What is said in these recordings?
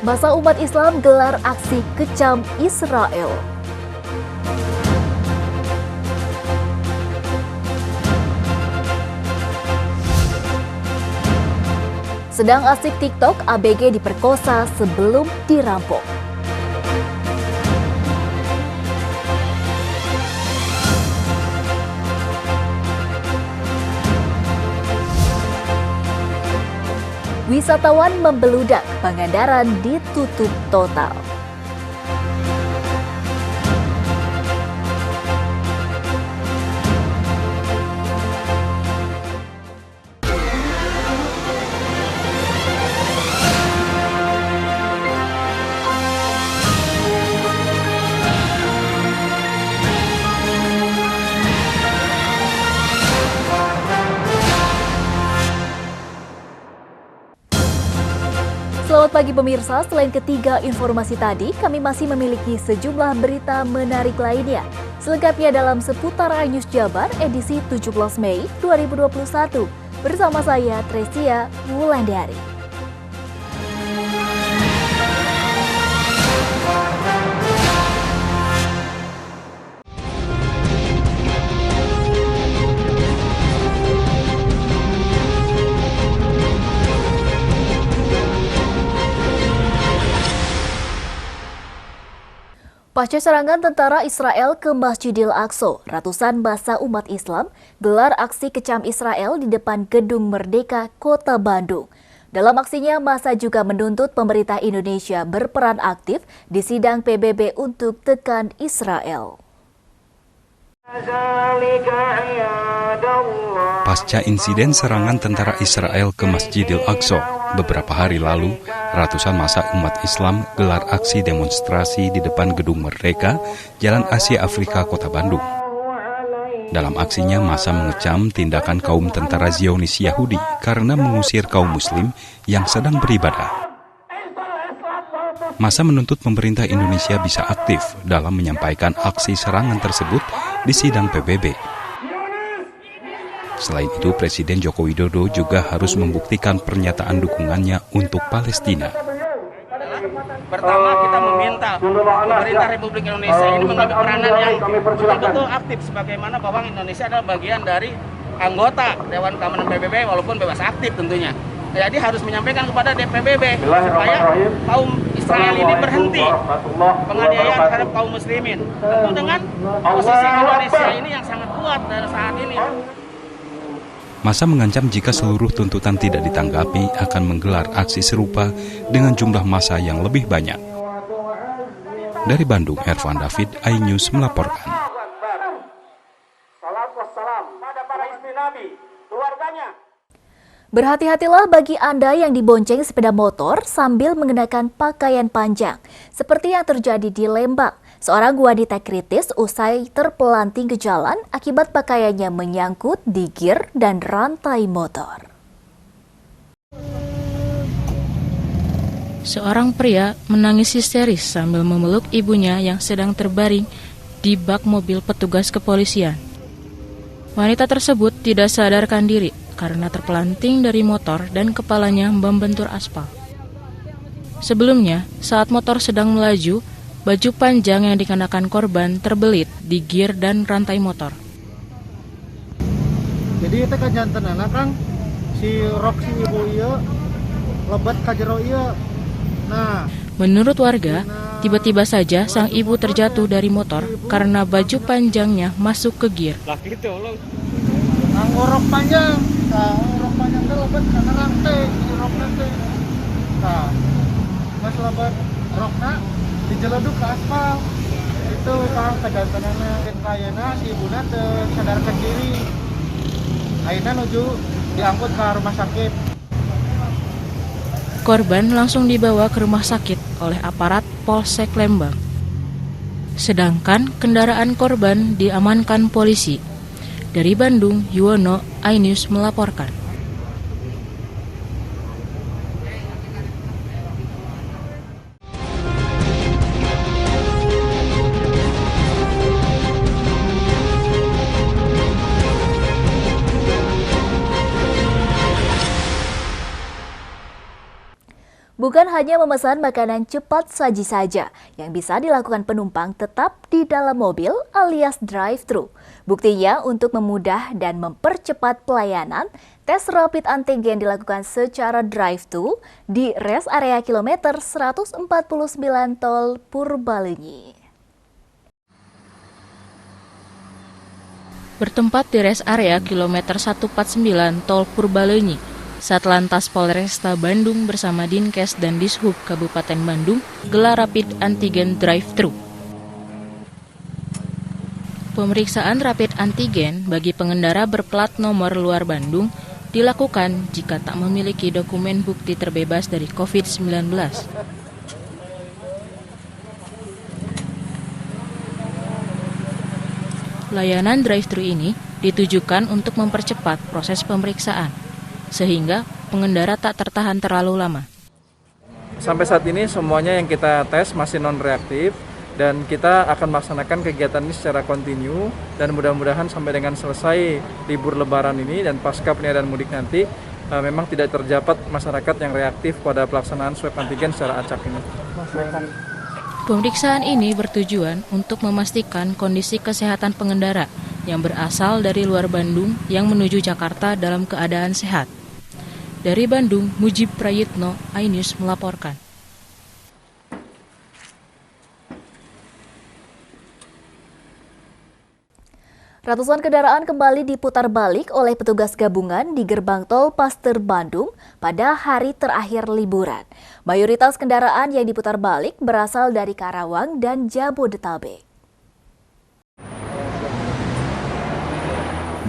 Masa umat Islam gelar aksi kecam Israel. Sedang asik TikTok, ABG diperkosa sebelum dirampok. Wisatawan membeludak, Pangandaran ditutup total. Selamat pagi pemirsa, selain ketiga informasi tadi, kami masih memiliki sejumlah berita menarik lainnya. Selengkapnya dalam Seputar iNews Jabar edisi 17 Mei 2021. Bersama saya, Tresia Wulandari. Pasca serangan tentara Israel ke Masjidil Aqsa, ratusan massa umat Islam gelar aksi kecam Israel di depan Gedung Merdeka, Kota Bandung. Dalam aksinya, massa juga menuntut pemerintah Indonesia berperan aktif di sidang PBB untuk tekan Israel. Pasca insiden serangan tentara Israel ke Masjidil Aqsa, beberapa hari lalu, ratusan massa umat Islam gelar aksi demonstrasi di depan Gedung Merdeka, Jalan Asia Afrika, Kota Bandung. Dalam aksinya, massa mengecam tindakan kaum tentara Zionis Yahudi karena mengusir kaum Muslim yang sedang beribadah. Massa menuntut pemerintah Indonesia bisa aktif dalam menyampaikan aksi serangan tersebut di sidang PBB. Selain itu, Presiden Joko Widodo juga harus membuktikan pernyataan dukungannya untuk Palestina. Pertama, kita meminta pemerintah Republik Indonesia ini mengambil peranan yang betul-betul aktif, sebagaimana bahwa Indonesia adalah bagian dari anggota Dewan Keamanan PBB walaupun bebas aktif tentunya. Jadi harus menyampaikan kepada PBB supaya kaum Israel ini berhenti penganiayaan terhadap kaum muslimin. Tentu dengan posisi Indonesia ini yang sangat kuat pada saat ini. Massa mengancam jika seluruh tuntutan tidak ditanggapi akan menggelar aksi serupa dengan jumlah massa yang lebih banyak. Dari Bandung, Ervan David, iNews melaporkan. Berhati-hatilah bagi Anda yang dibonceng sepeda motor sambil mengenakan pakaian panjang, seperti yang terjadi di Lembang. Seorang wanita kritis usai terpelanting ke jalan akibat pakaiannya menyangkut di gir dan rantai motor. Seorang pria menangis histeris sambil memeluk ibunya yang sedang terbaring di bak mobil petugas kepolisian. Wanita tersebut tidak sadarkan diri karena terpelanting dari motor dan kepalanya membentur aspal. Sebelumnya, saat motor sedang melaju, baju panjang yang dikenakan korban terbelit di gir dan rantai motor. Jadi itu kan jantan anak Kang, si rok si ibu iya, lebat kajero iya. Nah, menurut warga, tiba-tiba saja sang ibu terjatuh dari motor karena baju panjangnya masuk ke gir. Rok panjang, nah rok panjang itu lebat karena rantai, si rok nanti. Nah, mas lebat rokna dijeleduk ke aspal. Itu Kang kejantanannya kayana si ibuna teu sadarkan diri. Akhirnya nuju diangkut ke rumah sakit. Korban langsung dibawa ke rumah sakit oleh aparat Polsek Lembang. Sedangkan kendaraan korban diamankan polisi. Dari Bandung, Yuwono, iNews melaporkan. Bukan hanya memesan makanan cepat saji saja, yang bisa dilakukan penumpang tetap di dalam mobil alias drive-thru. Buktinya untuk memudah dan mempercepat pelayanan, tes rapid antigen dilakukan secara drive-thru di rest area kilometer 149 tol Purbalenyi. Bertempat di rest area kilometer 149 tol Purbalenyi, Satlantas Polresta Bandung bersama Dinkes dan Dishub Kabupaten Bandung gelar rapid antigen drive-thru. Pemeriksaan rapid antigen bagi pengendara berplat nomor luar Bandung dilakukan jika tak memiliki dokumen bukti terbebas dari COVID-19. Layanan drive-thru ini ditujukan untuk mempercepat proses pemeriksaan, sehingga pengendara tak tertahan terlalu lama. Sampai saat ini semuanya yang kita tes masih non-reaktif dan kita akan melaksanakan kegiatan ini secara kontinu dan mudah-mudahan sampai dengan selesai libur lebaran ini dan pasca peniadaan mudik nanti memang tidak terdapat masyarakat yang reaktif pada pelaksanaan swab antigen secara acak ini. Pemeriksaan ini bertujuan untuk memastikan kondisi kesehatan pengendara yang berasal dari luar Bandung yang menuju Jakarta dalam keadaan sehat. Dari Bandung, Mujib Prayitno, iNews melaporkan. Ratusan kendaraan kembali diputar balik oleh petugas gabungan di gerbang tol Paster Bandung pada hari terakhir liburan. Mayoritas kendaraan yang diputar balik berasal dari Karawang dan Jabodetabek.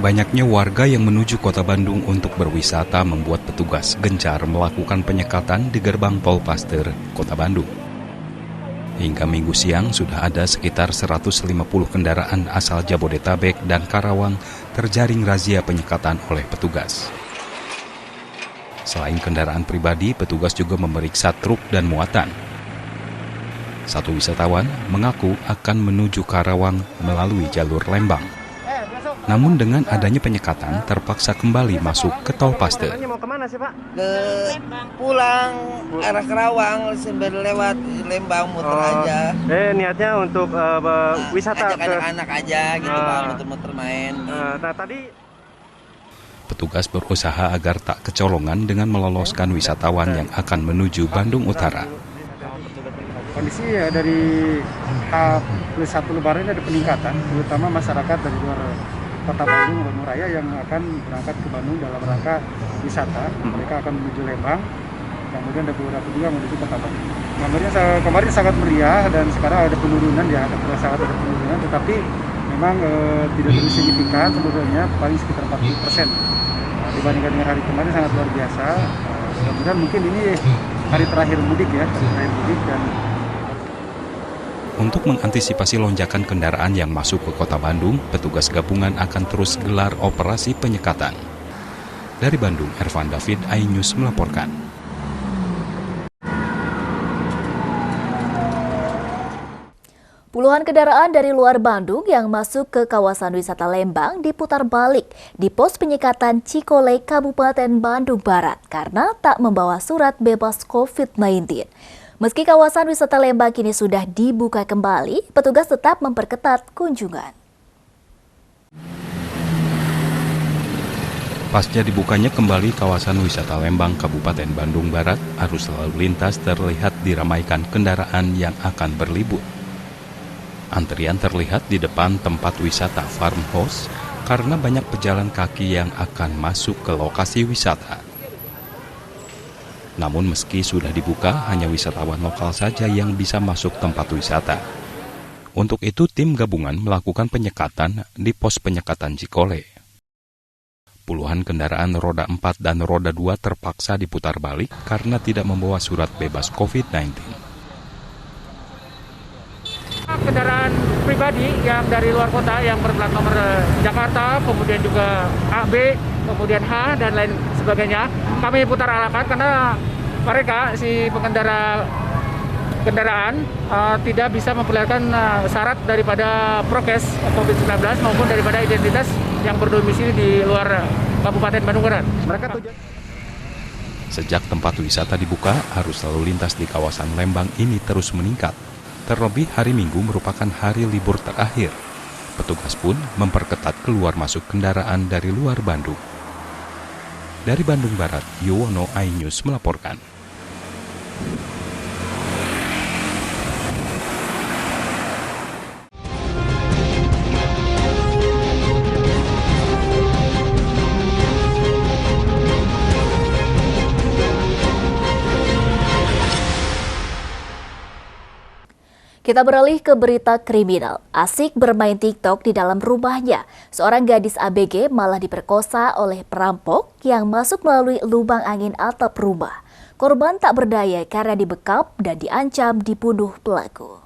Banyaknya warga yang menuju kota Bandung untuk berwisata membuat petugas gencar melakukan penyekatan di gerbang tol Paster, kota Bandung. Hingga Minggu siang sudah ada sekitar 150 kendaraan asal Jabodetabek dan Karawang terjaring razia penyekatan oleh petugas. Selain kendaraan pribadi, petugas juga memeriksa truk dan muatan. Satu wisatawan mengaku akan menuju Karawang melalui jalur Lembang. Namun dengan adanya penyekatan, terpaksa kembali masuk ke tol Paster. Mau kemana sih Pak? Ke pulang arah Karawang sambil lewat Lembang muter aja. Niatnya untuk wisata Ajak anak-anak aja gitu Pak, muter-muter main. Nah tadi Petugas berusaha agar tak kecolongan dengan meloloskan wisatawan yang akan menuju Bandung Utara. Kondisi ya dari H+1 Lebaran ini ada peningkatan, terutama masyarakat dari luar Kota Bandung, Bandung Raya yang akan berangkat ke Bandung dalam rangka wisata. Mereka akan menuju Lembang, kemudian ada beberapa juga menuju Kota Bandung. Kemarin sangat meriah dan sekarang ada penurunan ya, ada penurunan, tetapi memang tidak terlalu signifikan sebenarnya, paling sekitar 40%. Dibandingkan dengan hari kemarin sangat luar biasa. Mudah-mudahan mungkin ini hari terakhir mudik ya, dan Untuk mengantisipasi lonjakan kendaraan yang masuk ke kota Bandung, petugas gabungan akan terus gelar operasi penyekatan. Dari Bandung, Ervan David, iNews melaporkan. Puluhan kendaraan dari luar Bandung yang masuk ke kawasan wisata Lembang diputar balik di pos penyekatan Cikole, Kabupaten Bandung Barat karena tak membawa surat bebas COVID-19. Meski kawasan wisata Lembang kini sudah dibuka kembali, petugas tetap memperketat kunjungan. Pasca dibukanya kembali kawasan wisata Lembang, Kabupaten Bandung Barat, arus lalu lintas terlihat diramaikan kendaraan yang akan berlibur. Antrian terlihat di depan tempat wisata Farmhouse karena banyak pejalan kaki yang akan masuk ke lokasi wisata. Namun meski sudah dibuka, hanya wisatawan lokal saja yang bisa masuk tempat wisata. Untuk itu, tim gabungan melakukan penyekatan di pos penyekatan Cikole. Puluhan kendaraan roda 4 dan roda 2 terpaksa diputar balik karena tidak membawa surat bebas COVID-19. Kendaraan pribadi yang dari luar kota yang berplat nomor Jakarta, kemudian juga AB, kemudian H dan lain sebagainya, kami putar arahkan karena mereka si pengendara kendaraan tidak bisa memperlihatkan syarat daripada prokes COVID-19 maupun daripada identitas yang berdomisili di luar Kabupaten Bandung Barat. Sejak tempat wisata dibuka, arus lalu lintas di kawasan Lembang ini terus meningkat. Terlebih hari Minggu merupakan hari libur terakhir. Petugas pun memperketat keluar masuk kendaraan dari luar Bandung. Dari Bandung Barat, Yuwono iNews melaporkan. Kita beralih ke berita kriminal. Asik bermain TikTok di dalam rumahnya, seorang gadis ABG malah diperkosa oleh perampok yang masuk melalui lubang angin atap rumah. Korban tak berdaya karena dibekap dan diancam dibunuh pelaku.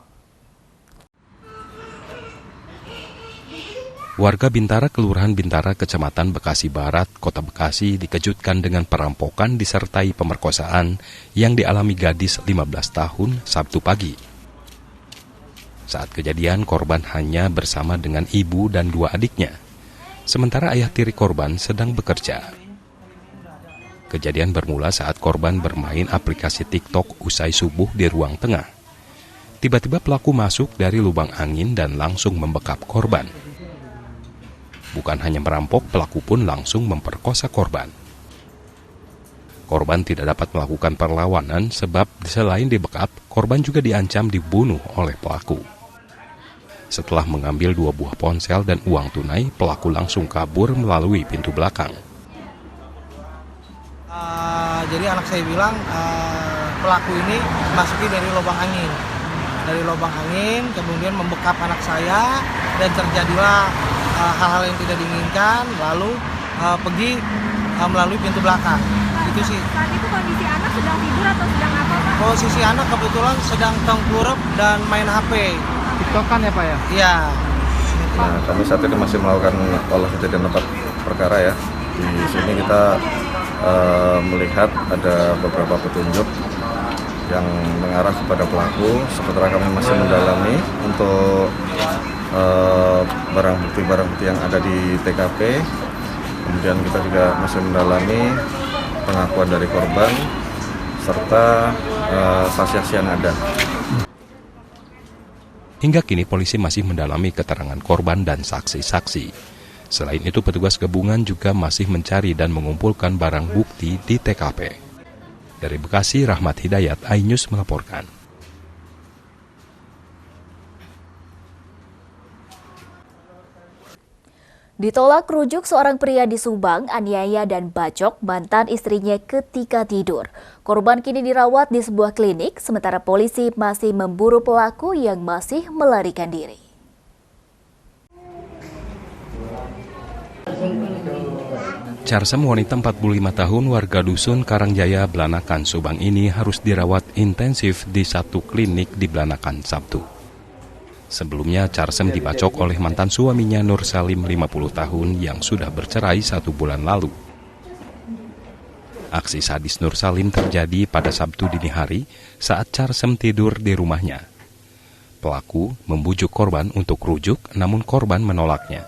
Warga Bintara, Kelurahan Bintara, Kecamatan Bekasi Barat, Kota Bekasi dikejutkan dengan perampokan disertai pemerkosaan yang dialami gadis 15 tahun Sabtu pagi. Saat kejadian, korban hanya bersama dengan ibu dan 2 adiknya, sementara ayah tiri korban sedang bekerja. Kejadian bermula saat korban bermain aplikasi TikTok usai subuh di ruang tengah. Tiba-tiba pelaku masuk dari lubang angin dan langsung membekap korban. Bukan hanya merampok, pelaku pun langsung memperkosa korban. Korban tidak dapat melakukan perlawanan sebab selain dibekap, korban juga diancam dibunuh oleh pelaku. Setelah mengambil 2 buah ponsel dan uang tunai, pelaku langsung kabur melalui pintu belakang. Jadi anak saya bilang pelaku ini masuki dari lubang angin. Dari lubang angin kemudian membekap anak saya dan terjadilah hal-hal yang tidak diinginkan, lalu pergi melalui pintu belakang. Itu sih. Saat itu kondisi anak sedang tidur atau sedang apa, Pak? Posisi anak kebetulan sedang tengkurap dan main HP. TikTokan ya Pak ya? Iya. Nah, kami saat ini masih melakukan olah kejadian tempat perkara ya. Di sini kita melihat ada beberapa petunjuk yang mengarah kepada pelaku. Sementara kami masih mendalami untuk barang bukti yang ada di TKP. Kemudian kita juga masih mendalami pengakuan dari korban serta saksi-saksi yang ada. Hingga kini polisi masih mendalami keterangan korban dan saksi-saksi. Selain itu, petugas gabungan juga masih mencari dan mengumpulkan barang bukti di TKP. Dari Bekasi, Rahmat Hidayat, iNews melaporkan. Ditolak rujuk seorang pria di Subang, aniaya dan bacok mantan istrinya ketika tidur. Korban kini dirawat di sebuah klinik, sementara polisi masih memburu pelaku yang masih melarikan diri. Carsem, wanita 45 tahun warga dusun Karangjaya, Blanakan, Subang ini harus dirawat intensif di satu klinik di Blanakan Sabtu. Sebelumnya, Carsem dibacok oleh mantan suaminya Nur Salim 50 tahun yang sudah bercerai 1 bulan lalu. Aksi sadis Nur Salim terjadi pada Sabtu dini hari saat Carsem tidur di rumahnya. Pelaku membujuk korban untuk rujuk, namun korban menolaknya.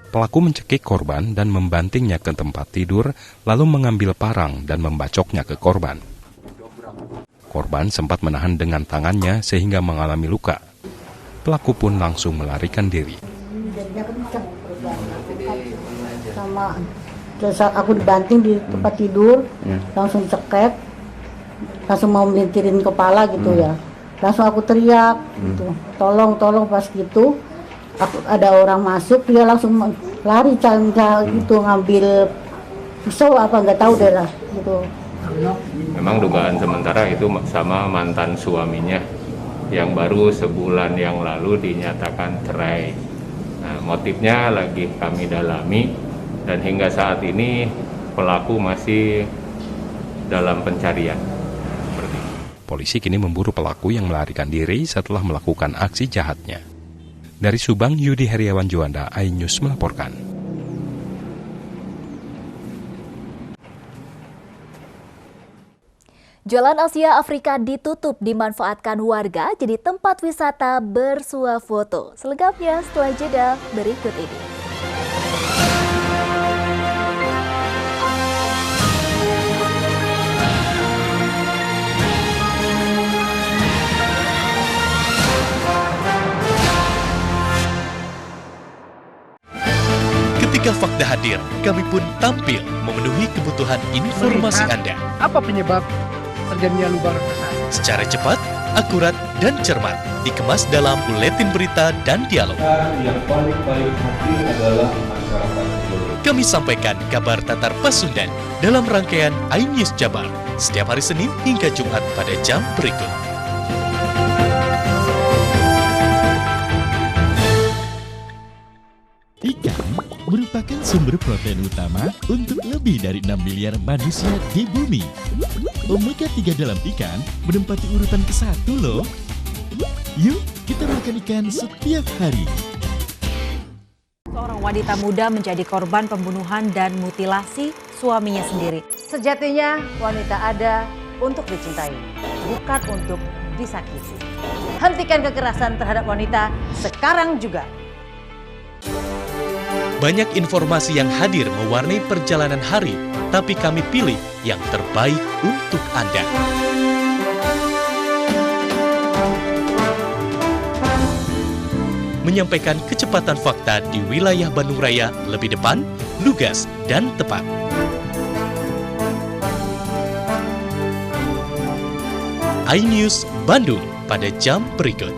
Pelaku mencekik korban dan membantingnya ke tempat tidur, lalu mengambil parang dan membacoknya ke korban. Korban sempat menahan dengan tangannya sehingga mengalami luka. Pelaku pun langsung melarikan diri. Terus aku dibanting di tempat tidur, langsung cekek, langsung mau melintirin kepala gitu ya. Langsung aku teriak, gitu, tolong pas gitu. Ada orang masuk, dia langsung lari gitu, ngambil pisau apa nggak tahu deh lah gitu. Memang dugaan sementara itu sama mantan suaminya yang baru sebulan yang lalu dinyatakan cerai. Nah, motifnya lagi kami dalami dan hingga saat ini pelaku masih dalam pencarian. Polisi kini memburu pelaku yang melarikan diri setelah melakukan aksi jahatnya. Dari Subang, Yudi Heriawan Juanda, iNews melaporkan. Jalan Asia Afrika ditutup dimanfaatkan warga jadi tempat wisata bersuah foto. Selengkapnya setelah jeda berikut ini. hadir, kami pun tampil memenuhi kebutuhan informasi Anda. Apa penyebab terjadinya lubang raksasa? Secara cepat, akurat, dan cermat, dikemas dalam buletin berita dan dialog. Yang paling baik hati adalah masyarakat. Kami sampaikan kabar Tatar Pasundan dalam rangkaian iNews Jabar setiap hari Senin hingga Jumat pada jam berikut. Ikan merupakan sumber protein utama untuk lebih dari 6 miliar manusia di bumi. Omega 3 dalam ikan menempati urutan ke-1 loh. Yuk, kita makan ikan setiap hari. Seorang wanita muda menjadi korban pembunuhan dan mutilasi suaminya sendiri. Sejatinya wanita ada untuk dicintai, bukan untuk disakiti. Hentikan kekerasan terhadap wanita sekarang juga. Banyak informasi yang hadir mewarnai perjalanan hari, tapi kami pilih yang terbaik untuk Anda. Menyampaikan kecepatan fakta di wilayah Bandung Raya lebih depan, lugas, dan tepat. iNews Bandung pada jam berikut.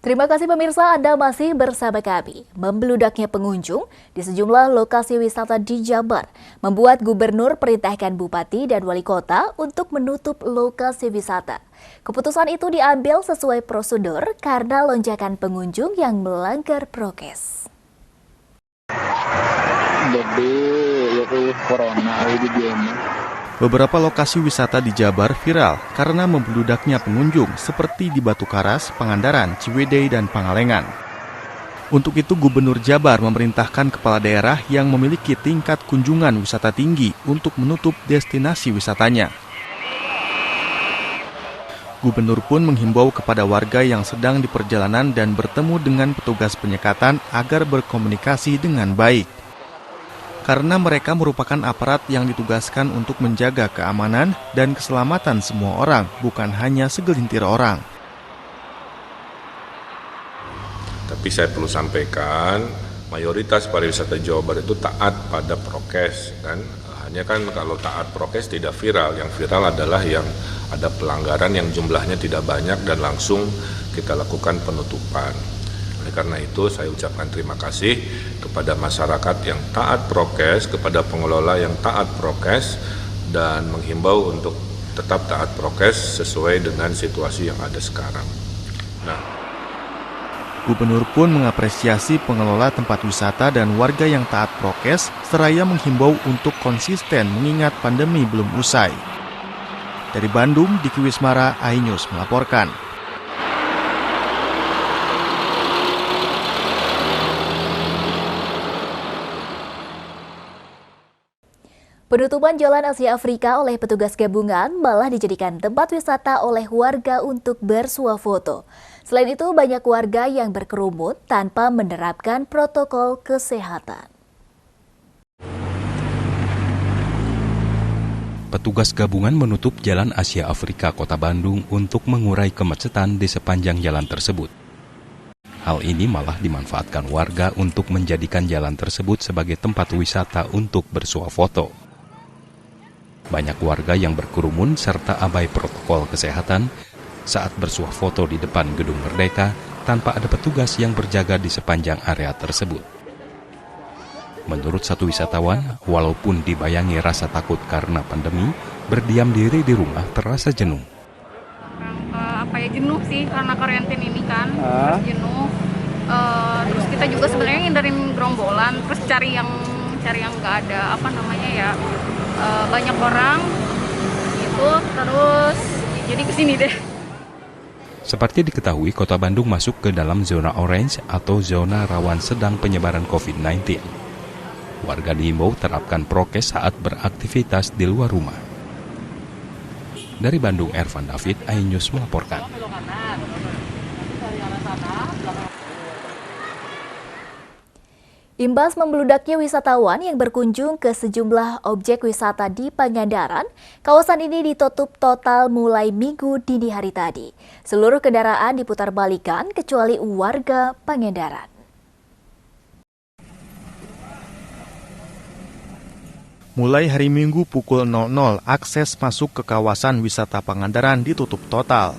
Terima kasih pemirsa, Anda masih bersama kami. Membeludaknya pengunjung di sejumlah lokasi wisata di Jabar membuat gubernur perintahkan bupati dan wali kota untuk menutup lokasi wisata. Keputusan itu diambil sesuai prosedur karena lonjakan pengunjung yang melanggar prokes. Jadi, corona di game. Beberapa lokasi wisata di Jabar viral karena membeludaknya pengunjung seperti di Batu Karas, Pangandaran, Ciwidey, dan Pangalengan. Untuk itu, Gubernur Jabar memerintahkan kepala daerah yang memiliki tingkat kunjungan wisata tinggi untuk menutup destinasi wisatanya. Gubernur pun menghimbau kepada warga yang sedang di perjalanan dan bertemu dengan petugas penyekatan agar berkomunikasi dengan baik. Karena mereka merupakan aparat yang ditugaskan untuk menjaga keamanan dan keselamatan semua orang, bukan hanya segelintir orang. Tapi saya perlu sampaikan, mayoritas pariwisata Jawa Barat itu taat pada prokes, kan? Hanya kan kalau taat prokes tidak viral, yang viral adalah yang ada pelanggaran yang jumlahnya tidak banyak dan langsung kita lakukan penutupan. Oleh karena itu saya ucapkan terima kasih kepada masyarakat yang taat prokes, kepada pengelola yang taat prokes, dan menghimbau untuk tetap taat prokes sesuai dengan situasi yang ada sekarang. Gubernur pun mengapresiasi pengelola tempat wisata dan warga yang taat prokes, seraya menghimbau untuk konsisten mengingat pandemi belum usai. Dari Bandung, Diki Wismara, iNews melaporkan. Penutupan Jalan Asia Afrika oleh petugas gabungan malah dijadikan tempat wisata oleh warga untuk bersuah foto. Selain itu, banyak warga yang berkerumun tanpa menerapkan protokol kesehatan. Petugas gabungan menutup Jalan Asia Afrika Kota Bandung untuk mengurai kemacetan di sepanjang jalan tersebut. Hal ini malah dimanfaatkan warga untuk menjadikan jalan tersebut sebagai tempat wisata untuk bersuah foto. Banyak warga yang berkerumun serta abai protokol kesehatan saat bersuah foto di depan Gedung Merdeka tanpa ada petugas yang berjaga di sepanjang area tersebut. Menurut satu wisatawan, walaupun dibayangi rasa takut karena pandemi, berdiam diri di rumah terasa jenuh. Jenuh sih karena karantin ini kan, terus jenuh. Terus kita juga sebenarnya ngindarin gerombolan, terus cari yang nggak ada banyak orang gitu, terus jadi kesini deh. Seperti diketahui, Kota Bandung masuk ke dalam zona orange atau zona rawan sedang penyebaran COVID-19. Warga diimbau terapkan prokes saat beraktivitas di luar rumah. Dari Bandung, Ervan David, iNews melaporkan. Imbas membeludaknya wisatawan yang berkunjung ke sejumlah objek wisata di Pangandaran, kawasan ini ditutup total mulai Minggu dini hari tadi. Seluruh kendaraan diputarbalikan kecuali warga Pangandaran. Mulai hari Minggu pukul 00, akses masuk ke kawasan wisata Pangandaran ditutup total.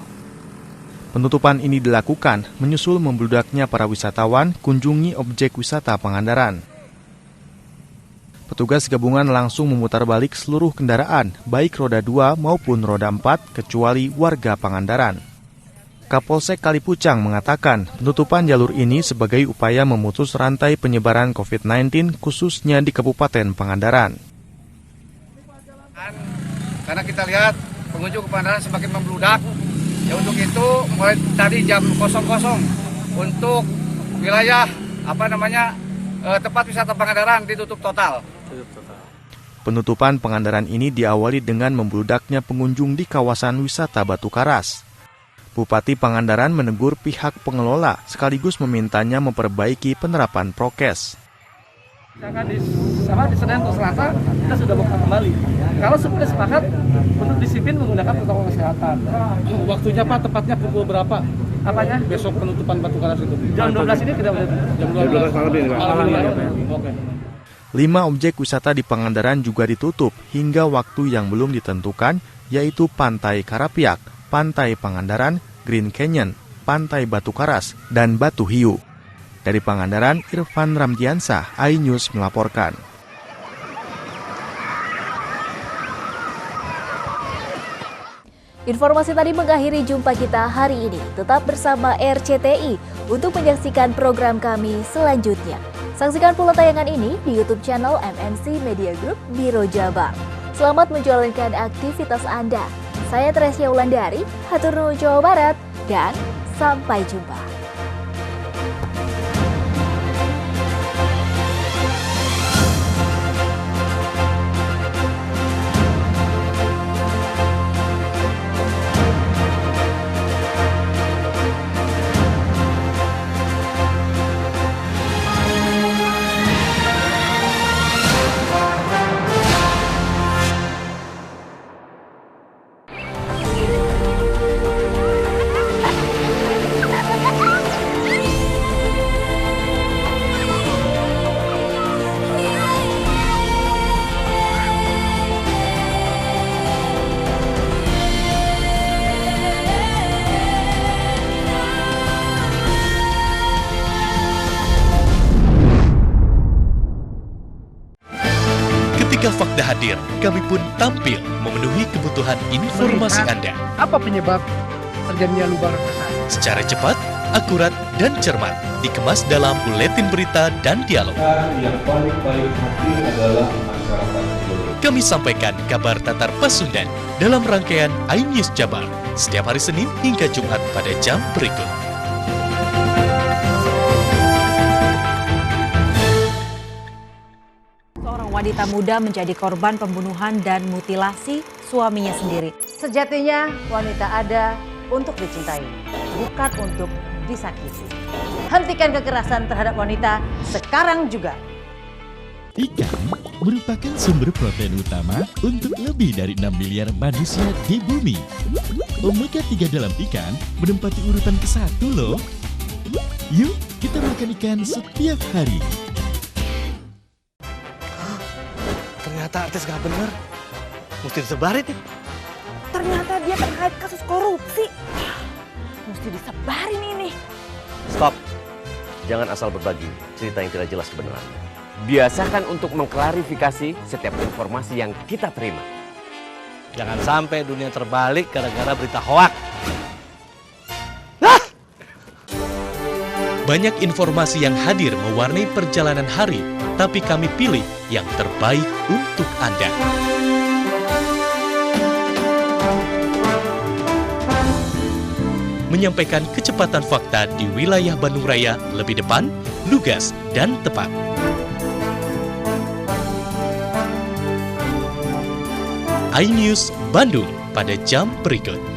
Penutupan ini dilakukan menyusul membludaknya para wisatawan kunjungi objek wisata Pangandaran. Petugas gabungan langsung memutar balik seluruh kendaraan, baik roda 2 maupun roda 4, kecuali warga Pangandaran. Kapolsek Kalipucang mengatakan penutupan jalur ini sebagai upaya memutus rantai penyebaran COVID-19 khususnya di Kabupaten Pangandaran. Karena kita lihat pengunjung ke Pangandaran semakin membludak. Ya untuk itu mulai tadi jam 00 untuk wilayah tempat wisata Pangandaran ditutup total. Penutupan Pangandaran ini diawali dengan membludaknya pengunjung di kawasan wisata Batu Karas. Bupati Pangandaran menegur pihak pengelola sekaligus memintanya memperbaiki penerapan prokes. Misalkan di Senin atau Selasa kita sudah buka kembali. Kalau sudah sepakat untuk disiplin menggunakan protokol kesehatan. Waktunya Pak, tepatnya pukul berapa? Apanya? Besok penutupan Batu Karas itu. Jam 12 ini kita udah jam 12 malam ini. Oke. 5 objek wisata di Pangandaran juga ditutup hingga waktu yang belum ditentukan, yaitu Pantai Karapiak, Pantai Pangandaran, Green Canyon, Pantai Batu Karas, dan Batu Hiu. Dari Pangandaran, Irfan Ramdiansah, iNews melaporkan. Informasi tadi mengakhiri jumpa kita hari ini. Tetap bersama RCTI untuk menyaksikan program kami selanjutnya. Saksikan pula tayangan ini di YouTube channel MNC Media Group Biro Jabar. Selamat menjalankan aktivitas Anda. Saya Tresya Wulandari, hatur nuhun Jawa Barat, dan sampai jumpa. Ketika fakta hadir, kami pun tampil memenuhi kebutuhan informasi Anda. Apa penyebab terjadinya lubang raksasa? Secara cepat, akurat, dan cermat, dikemas dalam buletin berita dan dialog. Yang paling penting adalah masyarakat Indonesia. Kami sampaikan kabar Tatar Pasundan dalam rangkaian iNews Jabar setiap hari Senin hingga Jumat pada jam berikut. Wanita muda menjadi korban pembunuhan dan mutilasi suaminya sendiri. Sejatinya wanita ada untuk dicintai, bukan untuk disakiti. Hentikan kekerasan terhadap wanita sekarang juga. Ikan merupakan sumber protein utama untuk lebih dari 6 miliar manusia di bumi. Omega 3 dalam ikan menempati urutan ke-1 loh. Yuk kita makan ikan setiap hari. Ternyata artis gak bener, mesti disebarin nih. Ternyata dia terkait kasus korupsi, mesti disebarin ini. Stop, jangan asal berbagi cerita yang tidak jelas kebenarannya. Biasakan untuk mengklarifikasi setiap informasi yang kita terima. Jangan sampai dunia terbalik gara-gara berita hoak. Banyak informasi yang hadir mewarnai perjalanan hari, tapi kami pilih yang terbaik untuk Anda. Menyampaikan kecepatan fakta di wilayah Bandung Raya lebih depan, lugas, dan tepat. iNews Bandung pada jam berikut.